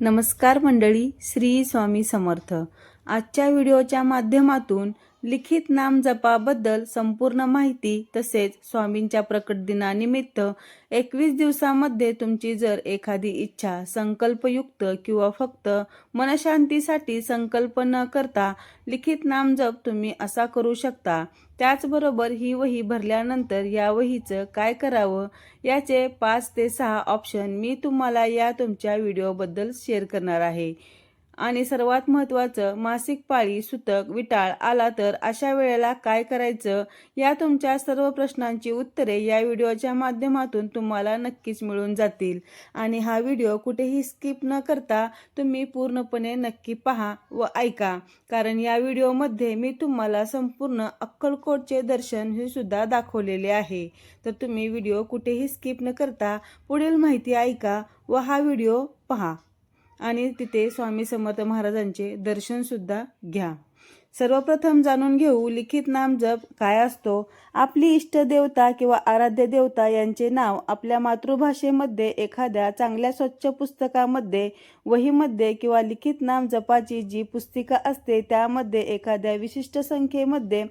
नमस्कार मंडळी, श्री स्वामी समर्थ. आजच्या व्हिडिओच्या माध्यमातून लिखित नाम जपाबद्दल संपूर्ण माहिती तसेच स्वामींच्या प्रकट दिनानिमित्त 21 दिवसामध्ये तुमची जर एखादी इच्छा संकल्पयुक्त किंवा फक्त मनशांतीसाठी संकल्प न करता लिखित नाम जप तुम्ही असा करू शकता. त्याचबरोबर ही वही भरल्यानंतर या वहीचं काय करावं याचे 5 ते 6 ऑप्शन मी तुम्हाला या तुमच्या व्हिडिओबद्दल शेअर करणार आहे. आणि सर्वात महत्त्वाचं, मासिक पाळी, सुतक, विटाळ आला तर अशा वेळेला काय करायचं या तुमच्या सर्व प्रश्नांची उत्तरे या व्हिडिओच्या माध्यमातून तुम्हाला नक्कीच मिळून जातील. आणि हा व्हिडिओ कुठेही स्किप न करता तुम्ही पूर्णपणे नक्की पहा व ऐका, कारण या व्हिडिओमध्ये मी तुम्हाला संपूर्ण अक्कलकोटचे दर्शन हे सुद्धा दाखवलेले आहे. तर तुम्ही व्हिडिओ कुठेही स्किप न करता पुढील माहिती ऐका व हा व्हिडिओ पहा आणि तिथे स्वामी समर्थ महाराजांचे दर्शन सुद्धा घ्या. सर्वप्रथम जाणून घेऊ लिखित नाम जप काय असतो. आपली इष्टदेवता किंवा आराध्य देवता यांचे नाव आपल्या मातृभाषेमध्ये एखाद्या चांगल्या स्वच्छ पुस्तकामध्ये, वहीमध्ये किंवा लिखित नाम जपाची जी पुस्तिका असते त्यामध्ये एखाद्या विशिष्ट संख्येमध्ये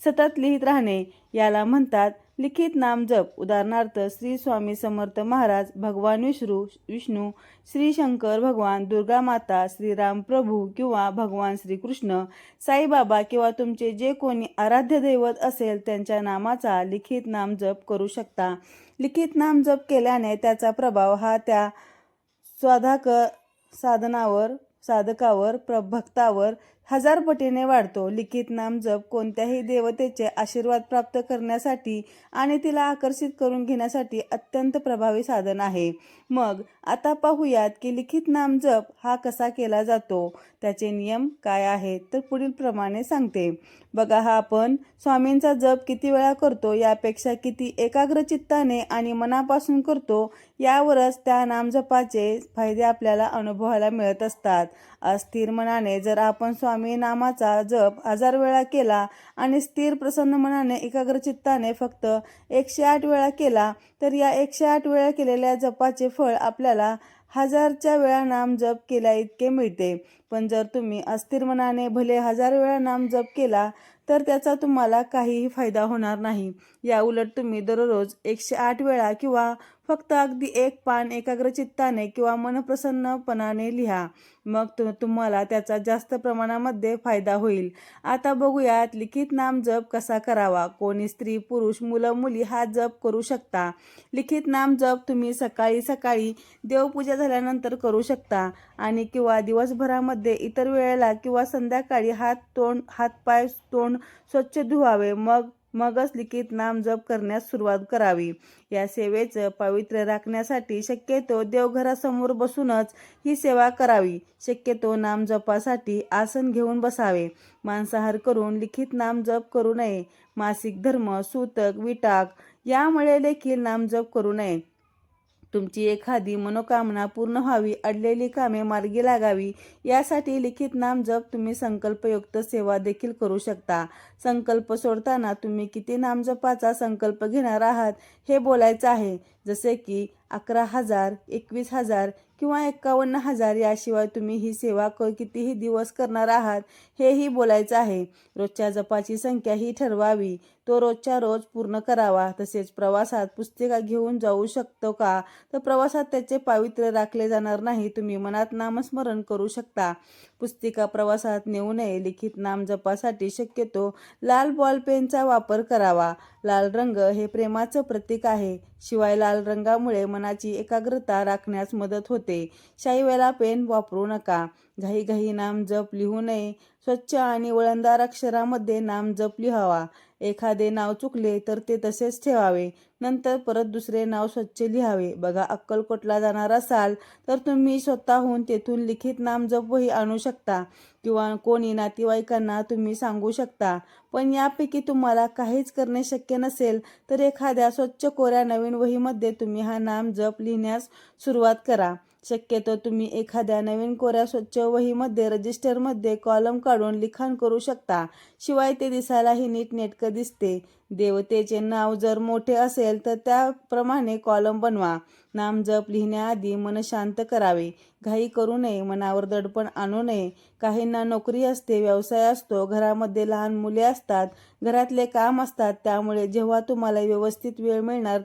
सतत लिहित राहणे याला म्हणतात लिखित नाम जप. उदाहरणार्थ श्री स्वामी समर्थ महाराज, भगवान विष्णू, श्री शंकर भगवान, दुर्गा माता, श्रीराम प्रभू किंवा भगवान श्रीकृष्ण, साईबाबा किंवा तुमचे जे कोणी आराध्य दैवत असेल त्यांच्या नामाचा लिखित नाम जप करू शकता. लिखित नाम जप केल्याने त्याचा प्रभाव हा त्या साधकावर भक्तावर 1000 पटीने वाढतो. लिखित नाम जप कोणत्याही देवतेचे आशीर्वाद प्राप्त करण्यासाठी आणि तिला आकर्षित करून घेण्यासाठी अत्यंत प्रभावी साधन आहे. मग आता पाहूयात की लिखित नाम जप हा कसा केला जातो, त्याचे नियम काय आहेत. तर पुढील प्रमाणे सांगते. बघा, हा आपण स्वामींचा जप किती वेळा करतो यापेक्षा किती एकाग्र चित्ताने आणि मनापासून करतो यावरच त्या नामजपाचे फायदे आपल्याला अनुभवायला मिळत असतात. अस्थिर मनाने जर आपण स्वामी नामाचा जप 1000 वेळा केला आणि स्थिर प्रसन्न मनाने एकाग्र चित्ताने फक्त 108 वेळा केला तर या 108 वेळा केलेल्या जपाचे फळ आपल्याला 1000च्या वेळा नाम जप केल्या इतके मिळते. पण जर तुम्ही अस्थिर मनाने भले 1000 वेळा नाम जप केला तर त्याचा तुम्हाला काहीही फायदा होणार नाही. या उलट तुम्ही दररोज 108 वेळा किंवा फक्त अगदी एक पान एकाग्र चित्ताने किंवा मनप्रसन्नपणाने लिहा, मग तुम्हाला त्याचा जास्त प्रमाणामध्ये फायदा होईल. आता बघूयात लिखित नाम जप कसा करावा. कोणी स्त्री, पुरुष, मुलं, मुली हा जप करू शकता. लिखित नाम जप तुम्ही सकाळी देवपूजा झाल्यानंतर करू शकता आणि किंवा दिवसभरामध्ये इतर वेळेला किंवा संध्याकाळी हात-पाय, तोंड स्वच्छ धुवावे, मगच लिखित नाम जप करण्यास सुरुवात करावी. या सेवेचं पावित्र्य राखण्यासाठी शक्यतो देवघरासमोर बसूनच ही सेवा करावी. शक्यतो नाम जपासाठी आसन घेऊन बसावे. मांसाहार करून लिखित नाम जप करू नये. मासिक धर्म, सूतक, विटाक यामुळे देखील नाम जप करू नये. तुमची एखादी मनोकामना पूर्ण व्हावी, अडलेली कामे मार्गी लागावी यासाठी लिखित नाम जप तुम्ही संकल्पयुक्त सेवा देखील करू शकता. संकल्प सोडताना तुम्ही किती नामजपाचा संकल्प घेणार आहात हे बोलायचं आहे. जसे की 11,000, 21,000 किंवा 51,000. याशिवाय तुम्ही ही सेवा कितीही दिवस करणार आहात हेही बोलायचं आहे. रोजच्या जपाची संख्या ही ठरवावी, तो रोजच्या रोज पूर्ण करावा. तसेच प्रवासात पुस्तिका घेऊन जाऊ शकतो का, तर प्रवासात त्याचे पावित्र्य राखले जाणार नाही. तुम्ही मनात नामस्मरण करू शकता. पुस्तिका प्रवासात नेऊ नये. लिखित नाम जपासाठी शक्यतो लाल बॉल पेनचा वापर करावा. लाल रंग हे प्रेमाचं प्रतीक आहे. शिवाय लाल रंगामुळे मनाची एकाग्रता राखण्यास मदत होते. शाईवाला पेन वापरू नका. घाई नाम जप लिहू नये. स्वच्छ आणि वळणदार अक्षरामध्ये नाम जप लिहावा. एखादे नाव चुकले तर ते तसेच ठेवावे. नंतर परत दुसरे नाव स्वच्छ लिहावे. बघा, अक्कलकोटला जाणार असाल तर तुम्ही स्वतःहून तेथून लिखित नाम जप वही आणू शकता किंवा कोणी नातेवाईकांना तुम्ही सांगू शकता. पण यापैकी तुम्हाला काहीच करणे शक्य नसेल तर एखाद्या स्वच्छ कोऱ्या नवीन वहीमध्ये तुम्ही हा नाम जप लिहिण्यास सुरुवात करा. शक्यतो तुम्ही एखाद्या नवीन कोऱ्या स्वच्छ वहीमध्ये रजिस्टरमध्ये कॉलम काढून लिखाण करू शकता. शिवाय ते दिसायलाही नीटनेटकं दिसते. देवतेचे नाव जर मोठे असेल तर त्याप्रमाणे कॉलम बनवा. नामजप लिहिण्याआधी मन शांत करावे. घाई करू नये. मनावर दडपण आणू नये. काहींना नोकरी असते, व्यवसाय असतो, घरामध्ये लहान मुले असतात, घरातले काम असतात. त्यामुळे जेव्हा तुम्हाला व्यवस्थित वेळ मिळणार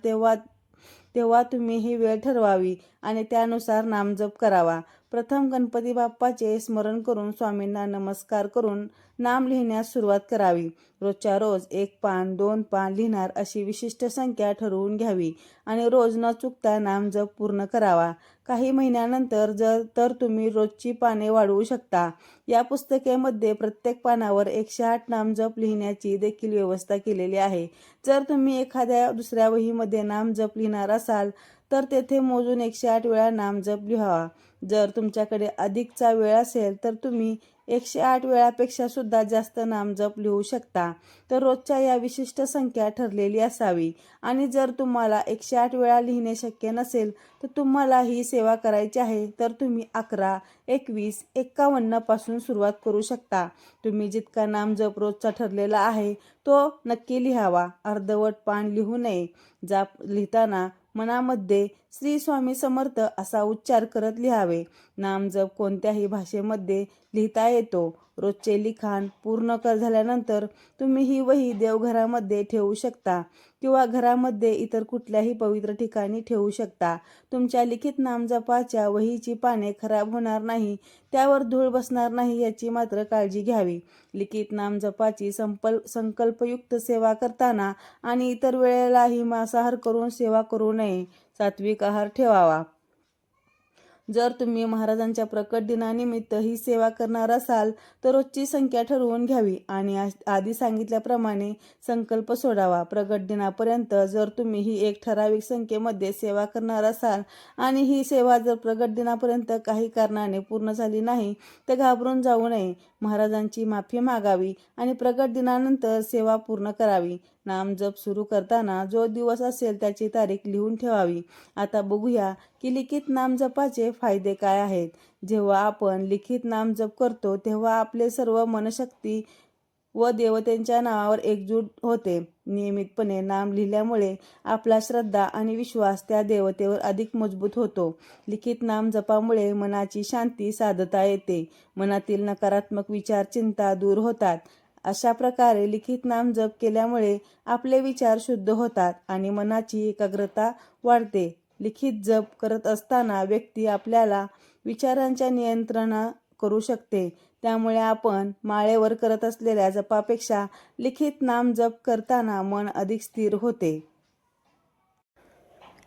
तेव्हा तुम्ही ही वेळ ठरवावी आणि त्यानुसार नामजप करावा. प्रथम गणपती बाप्पाचे स्मरण करून स्वामींना नमस्कार करून नाम लिहिण्यास सुरुवात करावी. रोजच्या रोज 1 पान 2 पान लिहिणार अशी विशिष्ट संख्या ठरवून घ्यावी आणि रोज न चुकता नामजप पूर्ण करावा. काही महिन्यानंतर तर तुम्ही रोजची पाने वाढवू शकता. या पुस्तिकेमध्ये प्रत्येक पानावर 108 नामजप लिहिण्याची देखील व्यवस्था केलेली आहे. जर तुम्ही एखाद्या दुसऱ्या वहीमध्ये नामजप लिहिणार असाल तर तेथे मोजून 108 वेळा नामजप लिहावा. जर तुमच्याकडे अधिकचा वेळ असेल तर तुम्ही 108 वेळापेक्षा सुद्धा जास्त नामजप लिहू शकता. तर रोजच्या या विशिष्ट संख्या ठरलेली असावी. आणि जर तुम्हाला 108 वेळा लिहिणे शक्य नसेल तर तुम्हाला ही सेवा करायची आहे तर तुम्ही 11, 21, 51 पासून सुरुवात करू शकता. तुम्ही जितका नामजप रोजचा ठरलेला आहे तो नक्की लिहावा. अर्धवट पान लिहू नये. जाप लिहिताना मनामध्ये श्री स्वामी समर्थ असा उच्चार करत लिहावे. नामजप कोणत्याही भाषेमध्ये लिहिता येतो. रोजचे लिखाण पूर्ण झाल्यानंतर तुम्ही ही वही देवघरामध्ये ठेवू शकता किंवा घरामध्ये इतर कुठल्याही पवित्र ठिकाणी ठेवू शकता. तुमच्या लिखित नामजपाच्या वहीची पाने खराब होणार नाही, त्यावर धूळ बसणार नाही याची मात्र काळजी घ्यावी. लिखित नामजपाची संकल्पयुक्त सेवा करताना आणि इतर वेळेलाही मांसाहार करून सेवा करू नये. सात्विक आहार ठेवावा. जर तुम्ही महाराजांच्या प्रकट दिनानिमित्त ही सेवा करणार असाल तर रोजची संख्या ठरवून घ्यावी आणि आधी सांगितल्याप्रमाणे संकल्प सोडावा. प्रकट दिनापर्यंत जर तुम्ही ही एक ठराविक संख्येमध्ये सेवा करणार असाल आणि ही सेवा जर प्रकट दिनापर्यंत काही कारणाने पूर्ण झाली नाही तर घाबरून जाऊ नये. महाराजांची माफी मागावी आणि प्रकट दिनानंतर सेवा पूर्ण करावी. नामजप सुरू करताना जो दिवस असेल त्याची तारीख लिहून ठेवावी. आता बघूया की लिखित नामजपाचे फायदे काय आहेत. जेव्हा आपण लिखित नामजप करतो तेव्हा आपले सर्व मनशक्ती व देवतेच्या नावावर एकजूट होते. नियमितपणे नाम लिहिल्यामुळे आपला श्रद्धा आणि विश्वास त्या देवतेवर अधिक मजबूत होतो. लिखित नामजपामुळे मनाची शांती साधता येते. मनातील नकारात्मक विचार, चिंता दूर होतात. अशा प्रकारे लिखित नामजप केल्यामुळे आपले विचार शुद्ध होतात आणि मनाची एकाग्रता वाढते. लिखित जप करत असताना व्यक्ती आपल्याला विचारांच्या नियंत्रण करू शकते. त्यामुळे आपण माळेवर करत असलेल्या जपापेक्षा लिखित नामजप करताना मन अधिक स्थिर होते.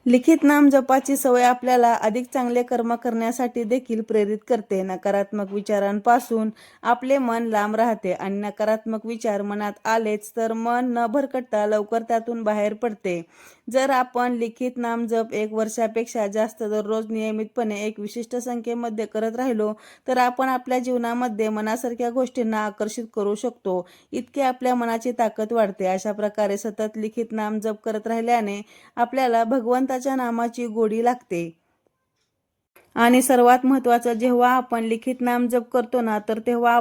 लिखित नामजपाची सवय आपल्याला अधिक चांगले कर्म करण्यासाठी देखील प्रेरित करते. नकारात्मक विचारांपासून आपले मन लांब राहते आणि नकारात्मक विचार मनात आलेच तर मन न भरकटता लवकर त्यातून बाहेर पडते. जर आपण लिखित नामजप 1 वर्षापेक्षा जास्त दररोज नियमितपणे एक विशिष्ट संख्येमध्ये करत राहिलो तर आपण आपल्या जीवनामध्ये मनासारख्या गोष्टींना आकर्षित करू शकतो. इतके आपल्या मनाची ताकद वाढते. अशा प्रकारे सतत लिखित नामजप करत राहिल्याने आपल्याला भगवंताच्या नामाची गोडी लागते. आणि सर्वात महत्त्वाचं, जेव्हा आपण लिखित नामजप करतो ना तर तेव्हा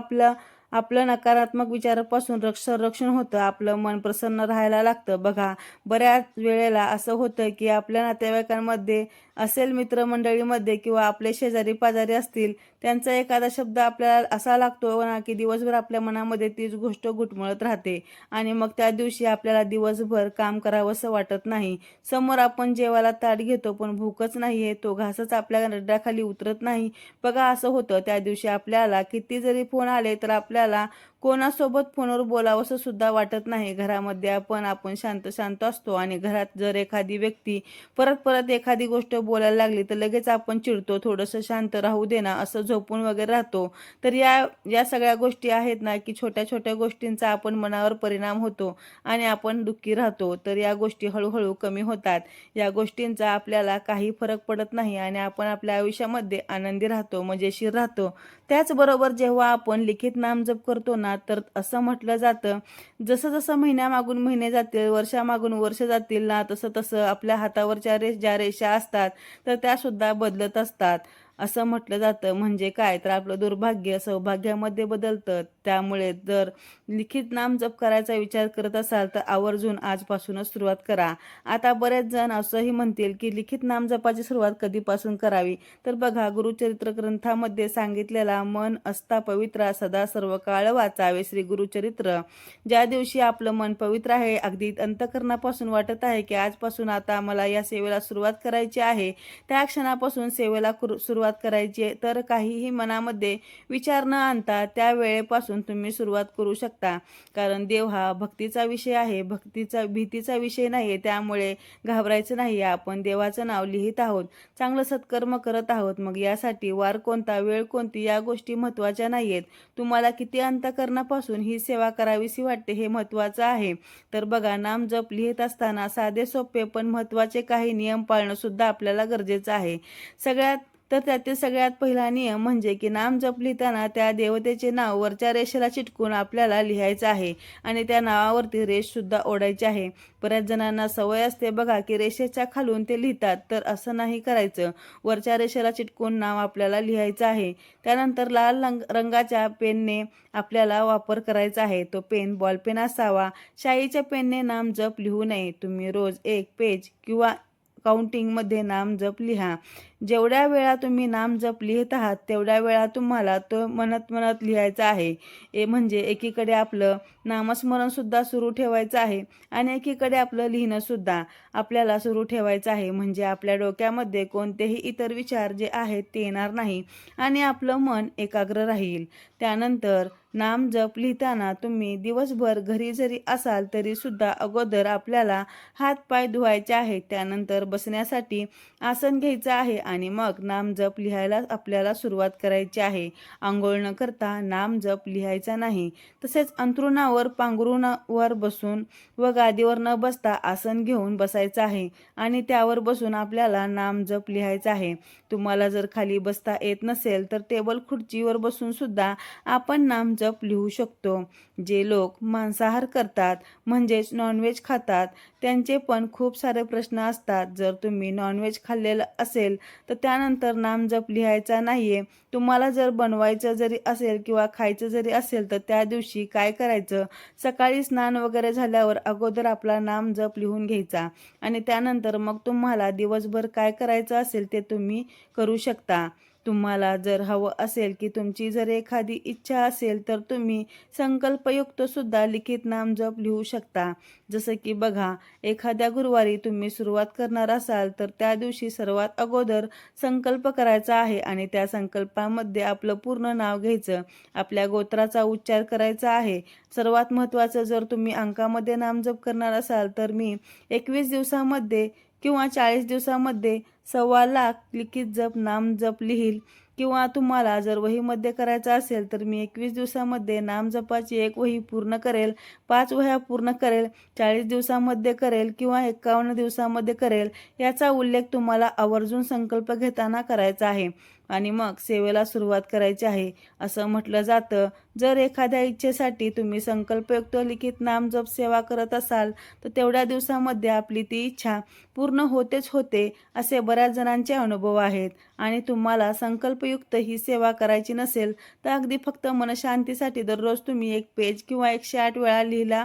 आपलं नकारात्मक विचारापासून संरक्षण होतं. आपलं मन प्रसन्न राहायला लागतं. बघा, बऱ्याच वेळेला असं होतं की आपल्या नातेवाईकांमध्ये असेल, मित्रमंडळीमध्ये किंवा आपले शेजारी पाजारी असतील, त्यांचा एखादा शब्द आपल्याला असा लागतो ना की दिवसभर आपल्या मनामध्ये तीच गोष्ट घुटमळत राहते आणि मग त्या दिवशी आपल्याला दिवसभर काम करावंसं वाटत नाही. समोर आपण जेवायला ताट घेतो पण भूकच नाहीये, तो घासच आपल्या नरड्याखाली उतरत नाही. बघा, असं होतं. त्या दिवशी आपल्याला किती जरी फोन आले तर आपल्याला कोणासोबत फोनवर बोलावंसं सुद्धा वाटत नाही. घरामध्ये आपण शांत असतो आणि घरात जर एखादी व्यक्ती परत एखादी गोष्ट बोलायला लागली तर लगेच आपण चिडतो. थोडंसं शांत राहू दे ना, असं झोपून वगैरे राहतो. तर या सगळ्या गोष्टी आहेत ना की छोट्या छोट्या गोष्टींचा आपण मनावर परिणाम होतो आणि आपण दुःखी राहतो. तर या गोष्टी हळूहळू कमी होतात. या गोष्टींचा आपल्याला काही फरक पडत नाही आणि आपण आपल्या आयुष्यामध्ये आनंदी राहतो, मजेशीर राहतो. त्याचबरोबर जेव्हा आपण लिखित नाम नामजप करतो ना, तर असं म्हटलं जातं, जसं जसं महिन्यामागून महिने जातील, वर्षामागून वर्ष जातील ना, तसं तसं आपल्या हातावरच्या ज्या रेषा असतात तर त्यासुद्धा बदलत असतात. असं म्हटलं जातं. म्हणजे काय, तर आपलं दुर्भाग्य सौभाग्यामध्ये बदलतं. त्यामुळे जर लिखित नाम जप करायचा विचार करत असाल तर आवर्जून आजपासूनच सुरुवात करा. आता बरेच जण असंही म्हणतील की लिखित नाम जपाची सुरुवात कधीपासून करावी. तर बघा, गुरुचरित्र ग्रंथामध्ये सांगितलेला मन असता पवित्रा सदा सर्व काळ वाचावे श्री गुरुचरित्र. ज्या दिवशी आपलं मन पवित्र आहे, अगदी अंतःकरणापासून वाटत आहे की आजपासून आता मला या सेवेला सुरुवात करायची आहे, त्या क्षणापासून सेवेला सुरुवात करायची, तर काहीही मनामध्ये विचार न आणता त्या वेळेपासून तुम्ही सुरुवात करू शकता. कारण देव हा भक्तीचा विषय आहे, भीतीचा विषय नाही. त्यामुळे घाबरायचं नाही. आपण देवाचं नाव लिहित आहोत, चांगलं सत्कर्म करत आहोत. मग यासाठी वार कोणता, वेळ कोणती, या गोष्टी महत्त्वाच्या नाहीयेत. तुम्हाला किती अंतःकरणापासून ही सेवा करावीशी वाटते हे महत्त्वाचं आहे. तर बघा, नाम जप लिहित असताना साधे सोपे पण महत्त्वाचे काही नियम पाळणं सुद्धा आपल्याला गरजेचं आहे. त्यातील सगळ्यात पहिला नियम म्हणजे की नाम जप लिहिताना त्या देवतेचे नाव वरच्या रेषेला चिटकून आपल्याला लिहायचं आहे आणि त्या नावावरती रेष सुद्धा ओढायची आहे. बऱ्याच जणांना सवय असते बघा की रेषेच्या खालून ते लिहितात, तर असं नाही करायचं. वरच्या रेषेला चिटकून नाव आपल्याला लिहायचं आहे. त्यानंतर लाल रंगाच्या पेनने आपल्याला वापर करायचा आहे. तो पेन बॉलपेन असावा. शाईच्या पेनने नाम जप लिहू नये. तुम्ही रोज एक पेज किंवा काउंटिंगमध्ये नाम जप लिहा. जेवढ्या वेळा तुम्ही नाम जप लिहित आहात तेवढ्या वेळा तुम्हाला तो म्हणत म्हणत लिहायचा आहे. म्हणजे एकीकडे आपलं नामस्मरण सुद्धा सुरू ठेवायचं आहे आणि एकीकडे आपलं लिहिणं सुद्धा आपल्याला सुरू ठेवायचं आहे. म्हणजे आपल्या डोक्यामध्ये कोणतेही इतर विचार जे आहेत ते येणार नाही आणि आपलं मन एकाग्र राहील. त्यानंतर नाम जप लिहिताना तुम्ही दिवसभर घरी जरी असाल तरी सुद्धा अगोदर आपल्याला हात पाय धुवायचे आहेत. त्यानंतर बसण्यासाठी आसन घ्यायचं आहे आणि मग नाम जप लिहायला आपल्याला सुरुवात करायची आहे. आंघोळ न करता नाम जप लिहायचा नाही. तसेच अंथरुणावर पांघरुणावर बसून व गादीवर न बसता आसन घेऊन बसायचं आहे आणि त्यावर बसून आपल्याला नाम जप लिहायचा आहे. तुम्हाला जर खाली बसता येत नसेल तर टेबल खुर्चीवर बसून सुद्धा आपण नाम जप लिहू शकतो. जे लोक मांसाहार करतात म्हणजेच नॉनव्हेज खातात त्यांचे पण खूप सारे प्रश्न असतात. जर तुम्ही नॉनव्हेज खाल्लेलं असेल तर त्यानंतर नाम जप लिहायचा नाहीये. तुम्हाला जर बनवायचं जरी असेल किंवा खायचं जरी असेल तर त्या दिवशी काय करायचं, सकाळी स्नान वगैरे झाल्यावर अगोदर आपला नाम जप लिहून घ्यायचा आणि त्यानंतर मग तुम्हाला दिवसभर काय करायचं असेल ते तुम्ही करू शकता. तुम्हाला जर हवं असेल की तुमची जर एखादी इच्छा असेल तर तुम्ही संकल्पयुक्त सुद्धा लिखित नाम जप लिहू शकता. जसं की बघा, एखाद्या गुरुवारी तुम्ही सुरुवात करणार असाल तर त्या दिवशी सर्वात अगोदर संकल्प करायचा आहे आणि त्या संकल्पामध्ये आपलं पूर्ण नाव घ्यायचं, आपल्या गोत्राचा उच्चार करायचा आहे. सर्वात महत्त्वाचं, जर तुम्ही अंकामध्ये नामजप करणार असाल तर मी 21 दिवसामध्ये किंवा 40 दिवसामध्ये 1.25 लाख लिखित नाम जप लिहील. किंवा तुम्हाला जर वहीमध्ये करायचं असेल तर मी 21 दिवसामध्ये नामजपाची एक वही पूर्ण करेल, 5 वह्या पूर्ण करेल, 40 दिवसामध्ये करेल किंवा 51 दिवसामध्ये करेल. याचा उल्लेख तुम्हाला आवर्जून संकल्प घेताना करायचा आहे आणि मग सेवेला सुरुवात करायची आहे. असं म्हटलं जातं, जर एखाद्या इच्छेसाठी तुम्ही संकल्पयुक्त लिखित नामजप सेवा करत असाल तर तेवढ्या दिवसामध्ये आपली ती इच्छा पूर्ण होतेच होते, असे बऱ्याच जणांचे अनुभव आहेत. आणि तुम्हाला संकल्पयुक्त ही सेवा करायची नसेल तर अगदी फक्त मनशांतीसाठी दररोज तुम्ही एक पेज किंवा 108 वेळा लिहिला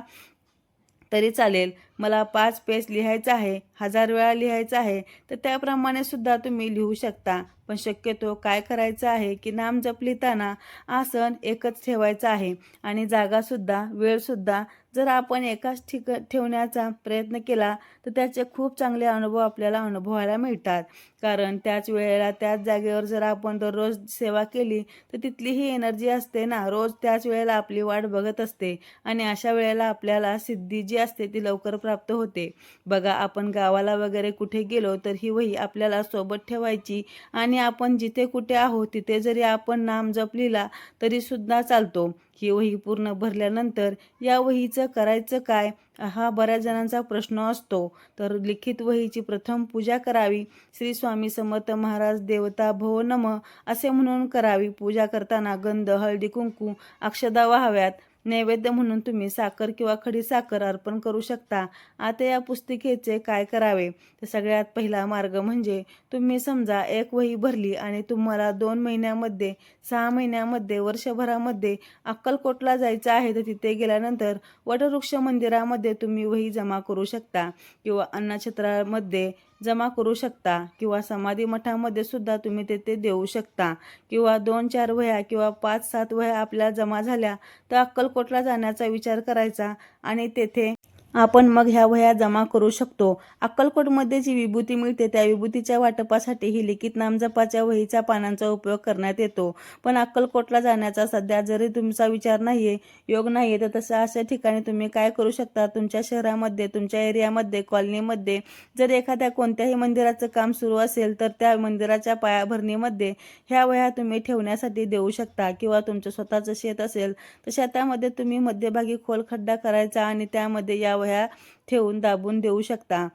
तरी चालेल. मला 5 पेज लिहायचं आहे, 1000 वेळा लिहायचं आहे, तर त्याप्रमाणे सुद्धा तुम्ही लिहू शकता. पण शक्यतो काय करायचं आहे की नामजप लिहिताना आसन एकच ठेवायचं आहे आणि जागासुद्धा वेळसुद्धा जर आपण एकाच ठेवण्याचा प्रयत्न केला तर त्याचे खूप चांगले अनुभव आपल्याला अनुभवायला मिळतात. कारण त्याच वेळेला त्याच जागेवर जर आपण दररोज सेवा केली तर तिथली ही एनर्जी असते ना, रोज त्याच वेळेला आपली वाट बघत असते आणि अशा वेळेला आपल्याला सिद्धी जी असते ती लवकर प्राप्त होते. बघा, आपण गावाला वगैरे कुठे गेलो तर ही वही आपल्याला सोबत ठेवायची आणि आपण जिथे कुठे आहोत तिथे जरी आपण नाम जप लिहिला तरी सुद्धा चालतो. ही वही पूर्ण भरल्यानंतर या वहीचं करायचं काय, हा बऱ्याच जणांचा प्रश्न असतो. तर लिखित वहीची प्रथम पूजा करावी. श्री स्वामी समर्थ महाराज देवता भव नमः असे म्हणून करावी. पूजा करताना गंध, हळदी, कुंकू, अक्षदा वाहाव्यात. नैवेद्य म्हणून तुम्ही साखर किंवा खडी साखर अर्पण करू शकता. आता या पुस्तिकेचे काय करावे, तर सगळ्यात पहिला मार्ग म्हणजे तुम्ही समजा एक वही भरली आणि तुम्हाला 2 महिन्यामध्ये, 6 महिन्यामध्ये, वर्षभरामध्ये अक्कलकोटला जायचं आहे, तर तिथे गेल्यानंतर वटवृक्ष मंदिरामध्ये तुम्ही वही जमा करू शकता किंवा अन्नछत्रामध्ये जमा करू शकता किंवा समाधी मठामध्ये सुद्धा तुम्ही तेथे देऊ शकता किंवा 2-4 वह्या किंवा 5-7 वह्या आपल्या जमा झाल्या तर अक्कलकोटला जाण्याचा विचार करायचा आणि तेथे आपण मग ह्या वह्या जमा करू शकतो. अक्कलकोटमध्ये जी विभूती मिळते त्या विभूतीच्या वाटपासाठी ही लिखित नामजपाच्या वहीच्या पानांचा उपयोग करण्यात येतो. पण अक्कलकोटला जाण्याचा सध्या जरी तुमचा विचार नाहीये, योग नाहीये, तर तसं अशा ठिकाणी तुम्ही काय करू शकता, तुमच्या शहरामध्ये, तुमच्या एरियामध्ये, कॉलनीमध्ये जर एखाद्या कोणत्याही मंदिराचं काम सुरू असेल तर त्या मंदिराच्या पायाभरणीमध्ये ह्या वह्या तुम्ही ठेवण्यासाठी देऊ शकता किंवा तुमचं स्वतःचं शेत असेल तर शेतामध्ये तुम्ही मध्यभागी खोल खड्डा करायचा आणि त्यामध्ये या वह्या ठेवून दाबून देऊ शकता.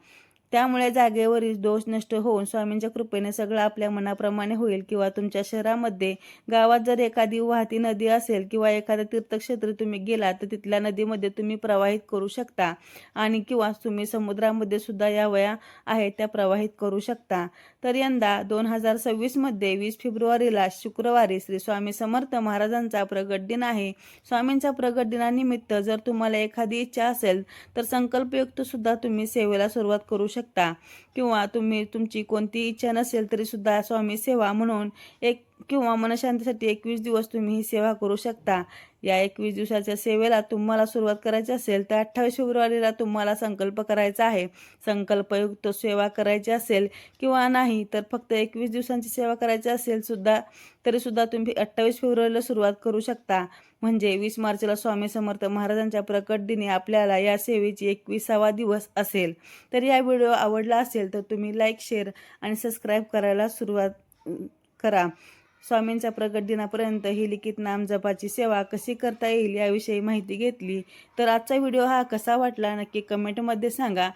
त्यामुळे जागेवरील दोष नष्ट होऊन स्वामींच्या कृपेने सगळं आपल्या मनाप्रमाणे होईल. किंवा तुमच्या शहरामध्ये, गावात जर एखादी वाहती नदी असेल किंवा एखाद्या तीर्थक्षेत्री तुम्ही गेलात तर तिथल्या नदीमध्ये तुम्ही प्रवाहित करू शकता आणि किंवा तुम्ही समुद्रामध्ये सुद्धा या वह्या आहेत त्या प्रवाहित करू शकता. तर यंदा 2026 मध्ये 20 फेब्रुवारीला शुक्रवारी श्री स्वामी समर्थ महाराजांचा प्रगट दिन आहे. स्वामींच्या प्रगट दिनानिमित्त जर तुम्हाला एखादी इच्छा असेल तर संकल्पयुक्त सुद्धा तुम्ही सेवेला सुरुवात करू शकता किंवा तुम्ही तुमची कोणती इच्छा नसेल तरी सुद्धा स्वामी सेवा म्हणून किंवा मनशांतीसाठी 21 दिवस तुम्ही ही सेवा करू शकता. या 21 दिवसाच्या सेवेला तुम्हाला सुरुवात करायची असेल तर 28 फेब्रुवारीला तुम्हाला संकल्प करायचा आहे. संकल्पयुक्त सेवा करायची असेल किंवा नाही तर फक्त 21 दिवसांची सेवा करायची असेल तरी सुद्धा तुम्ही 28 फेब्रुवारीला सुरुवात करू शकता. म्हणजे 20 मार्चला स्वामी समर्थ महाराजांच्या प्रकट दिनी आपल्याला या सेवेची 21वा दिवस असेल. तर या व्हिडिओ आवडला असेल तर तुम्ही लाईक, शेअर आणि सबस्क्राईब करायला सुरुवात करा. स्वामींच्या प्रगट दिनापर्यंत ही लिखित नाम जपाची सेवा कशी करता येईल याविषयी माहिती घेतली. तर आजचा व्हिडिओ हा कसा वाटला नक्की कमेंटमध्ये सांगा.